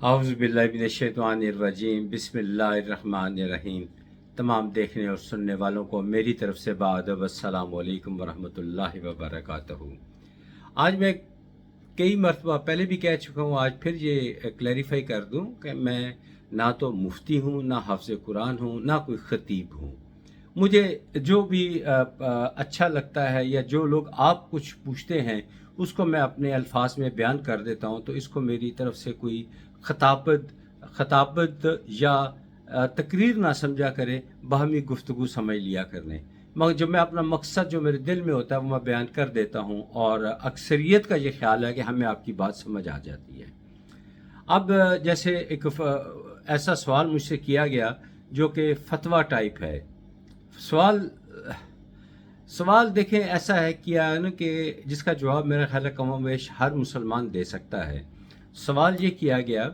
اعوذ باللہ من الشیطان الرجیم بسم اللہ الرحمن الرحیم۔ تمام دیکھنے اور سننے والوں کو میری طرف سے بادب السلام علیکم ورحمۃ اللہ وبرکاتہ۔ آج میں کئی مرتبہ پہلے بھی کہہ چکا ہوں، آج پھر یہ کلیریفائی کر دوں کہ میں نہ تو مفتی ہوں، نہ حافظ قرآن ہوں، نہ کوئی خطیب ہوں۔ مجھے جو بھی اچھا لگتا ہے یا جو لوگ آپ کچھ پوچھتے ہیں اس کو میں اپنے الفاظ میں بیان کر دیتا ہوں، تو اس کو میری طرف سے کوئی خطابت یا تقریر نہ سمجھا کرے، باہمی گفتگو سمجھ لیا کرنے۔ مگر جو میں اپنا مقصد جو میرے دل میں ہوتا ہے وہ میں بیان کر دیتا ہوں، اور اکثریت کا یہ خیال ہے کہ ہمیں آپ کی بات سمجھ آ جاتی ہے۔ اب جیسے ایک ایسا سوال مجھ سے کیا گیا جو کہ فتویٰ ٹائپ ہے۔ سوال دیکھیں ایسا ہے کیا ہے نا کہ جس کا جواب میرا خیال ہے کم و بیش ہر مسلمان دے سکتا ہے۔ سوال یہ کیا گیا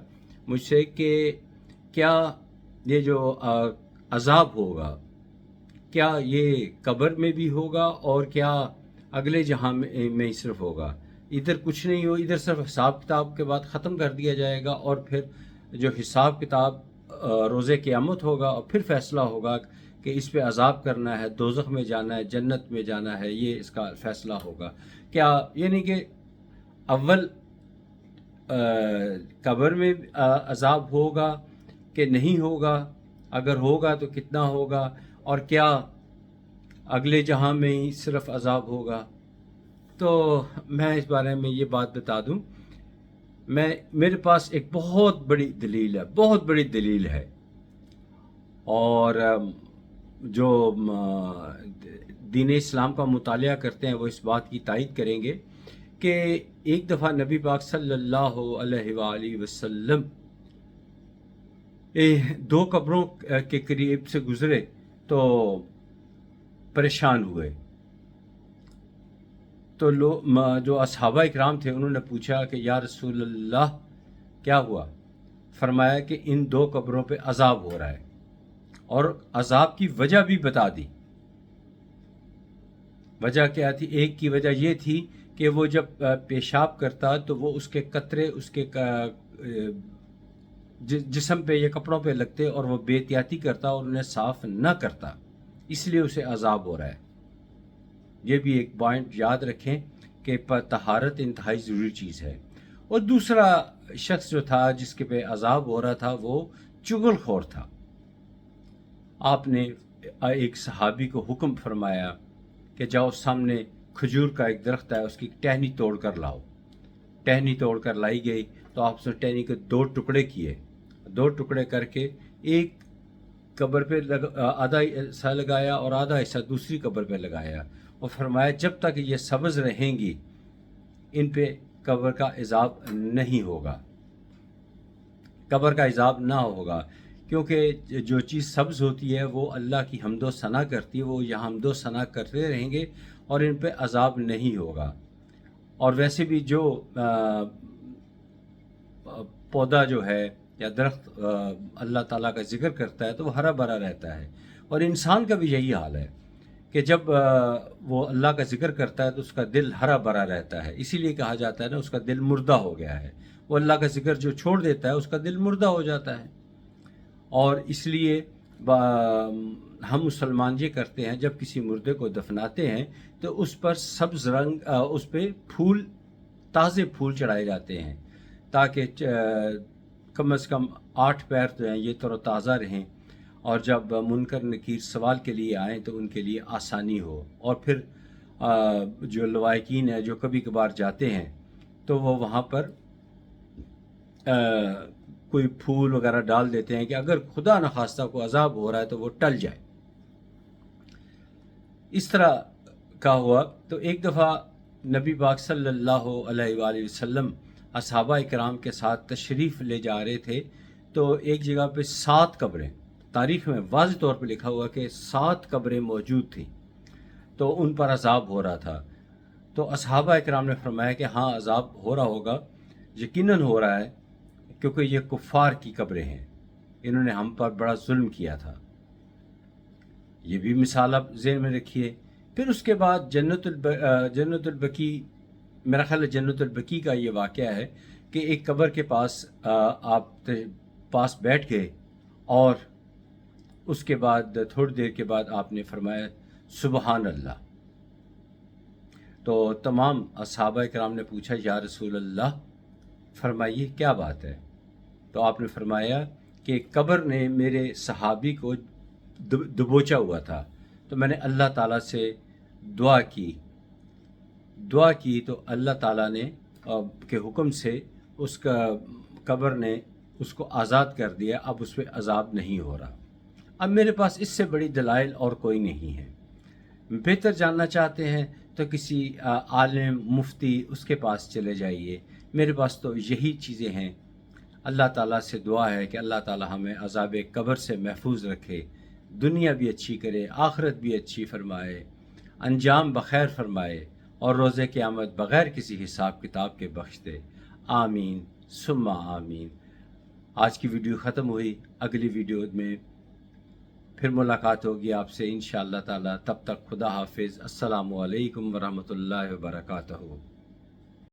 مجھ سے کہ کیا یہ جو عذاب ہوگا کیا یہ قبر میں بھی ہوگا اور کیا اگلے جہاں میں ہی صرف ہوگا؟ ادھر کچھ نہیں ہو، ادھر صرف حساب کتاب کے بعد ختم کر دیا جائے گا، اور پھر جو حساب کتاب روز قیامت ہوگا اور پھر فیصلہ ہوگا کہ اس پہ عذاب کرنا ہے، دوزخ میں جانا ہے، جنت میں جانا ہے، یہ اس کا فیصلہ ہوگا۔ کیا یعنی کہ اول قبر میں عذاب ہوگا کہ نہیں ہوگا؟ اگر ہوگا تو کتنا ہوگا؟ اور کیا اگلے جہاں میں ہی صرف عذاب ہوگا؟ تو میں اس بارے میں یہ بات بتا دوں، میرے پاس ایک بہت بڑی دلیل ہے، اور جو دین اسلام کا مطالعہ کرتے ہیں وہ اس بات کی تائید کریں گے کہ ایک دفعہ نبی پاک صلی اللہ علیہ وآلہ وسلم دو قبروں کے قریب سے گزرے تو پریشان ہوئے۔ تو جو اصحابہ اکرام تھے انہوں نے پوچھا کہ یا رسول اللہ کیا ہوا؟ فرمایا کہ ان دو قبروں پہ عذاب ہو رہا ہے، اور عذاب کی وجہ بھی بتا دی۔ وجہ کیا تھی؟ ایک کی وجہ یہ تھی کہ وہ جب پیشاب کرتا تو وہ اس کے قطرے اس کے جسم پہ یا کپڑوں پہ لگتے اور وہ بے احتیاطی کرتا اور انہیں صاف نہ کرتا، اس لیے اسے عذاب ہو رہا ہے۔ یہ بھی ایک پوائنٹ یاد رکھیں کہ طہارت انتہائی ضروری چیز ہے۔ اور دوسرا شخص جو تھا جس کے پہ عذاب ہو رہا تھا وہ چغل خور تھا۔ آپ نے ایک صحابی کو حکم فرمایا کہ جاؤ سامنے کھجور کا ایک درخت ہے، اس کی ٹہنی توڑ کر لاؤ۔ ٹہنی توڑ کر لائی گئی تو آپ نے ٹہنی کے دو ٹکڑے کیے، دو ٹکڑے کر کے ایک قبر پہ آدھا حصہ لگایا اور آدھا حصہ دوسری قبر پہ لگایا، اور فرمایا جب تک یہ سبز رہیں گی ان پہ قبر کا عذاب نہیں ہوگا، قبر کا عذاب نہ ہوگا، کیونکہ جو چیز سبز ہوتی ہے وہ اللہ کی حمد و ثنا کرتی ہے، وہ یہاں حمد و ثنا کرتے رہیں گے اور ان پہ عذاب نہیں ہوگا۔ اور ویسے بھی جو پودا جو ہے یا درخت اللہ تعالیٰ کا ذکر کرتا ہے تو وہ ہرا بھرا رہتا ہے، اور انسان کا بھی یہی حال ہے کہ جب وہ اللہ کا ذکر کرتا ہے تو اس کا دل ہرا بھرا رہتا ہے۔ اسی لیے کہا جاتا ہے نا اس کا دل مردہ ہو گیا ہے۔ وہ اللہ کا ذکر جو چھوڑ دیتا ہے اس کا دل مردہ ہو جاتا ہے۔ اور اس لیے ہم مسلمان یہ کرتے ہیں، جب کسی مردے کو دفناتے ہیں تو اس پر سبز رنگ اس پہ پھول، تازے پھول چڑھائے جاتے ہیں تاکہ کم از کم 8 پیر جو ہیں یہ تر و تازہ رہیں، اور جب منکر نکیر سوال کے لیے آئیں تو ان کے لیے آسانی ہو۔ اور پھر جو لوائقین ہیں جو کبھی کبھار جاتے ہیں تو وہ وہاں پر کوئی پھول وغیرہ ڈال دیتے ہیں کہ اگر خدا نخواستہ کو عذاب ہو رہا ہے تو وہ ٹل جائے۔ اس طرح کا ہوا تو ایک دفعہ نبی پاک صلی اللہ علیہ وآلہ وسلم اصحابہ اکرام کے ساتھ تشریف لے جا رہے تھے، تو ایک جگہ پہ 7 قبریں، تاریخ میں واضح طور پہ لکھا ہوا کہ 7 قبریں موجود تھیں، تو ان پر عذاب ہو رہا تھا۔ تو اصحابہ اکرام نے فرمایا کہ ہاں عذاب ہو رہا ہوگا، یقیناً ہو رہا ہے، کیونکہ یہ کفار کی قبریں ہیں، انہوں نے ہم پر بڑا ظلم کیا تھا۔ یہ بھی مثال آپ ذہن میں رکھیے۔ پھر اس کے بعد جنت البقیع، میرا خیال ہے جنت البقیع کا یہ واقعہ ہے کہ ایک قبر کے پاس آپ پاس بیٹھ گئے اور اس کے بعد تھوڑی دیر کے بعد آپ نے فرمایا سبحان اللہ. تو تمام صحابہ کرام نے پوچھا یا رسول اللہ فرمائیے کیا بات ہے؟ تو آپ نے فرمایا کہ قبر نے میرے صحابی کو دبوچا ہوا تھا، تو میں نے اللہ تعالیٰ سے دعا کی تو اللہ تعالیٰ نے کے حکم سے اس کا قبر نے اس کو آزاد کر دیا، اب اس پہ عذاب نہیں ہو رہا. اب میرے پاس اس سے بڑی دلائل اور کوئی نہیں ہے. بہتر جاننا چاہتے ہیں تو کسی عالم مفتی اس کے پاس چلے جائیے، میرے پاس تو یہی چیزیں ہیں. اللہ تعالیٰ سے دعا ہے کہ اللہ تعالیٰ ہمیں عذاب قبر سے محفوظ رکھے، دنیا بھی اچھی کرے، آخرت بھی اچھی فرمائے، انجام بخیر فرمائے اور روز قیامت بغیر کسی حساب کتاب کے بخش دے. آمین ثم آمین. آج کی ویڈیو ختم ہوئی، اگلی ویڈیو میں پھر ملاقات ہوگی آپ سے انشاءاللہ تعالی. تب تک خدا حافظ. السلام علیکم ورحمۃ اللہ وبرکاتہ.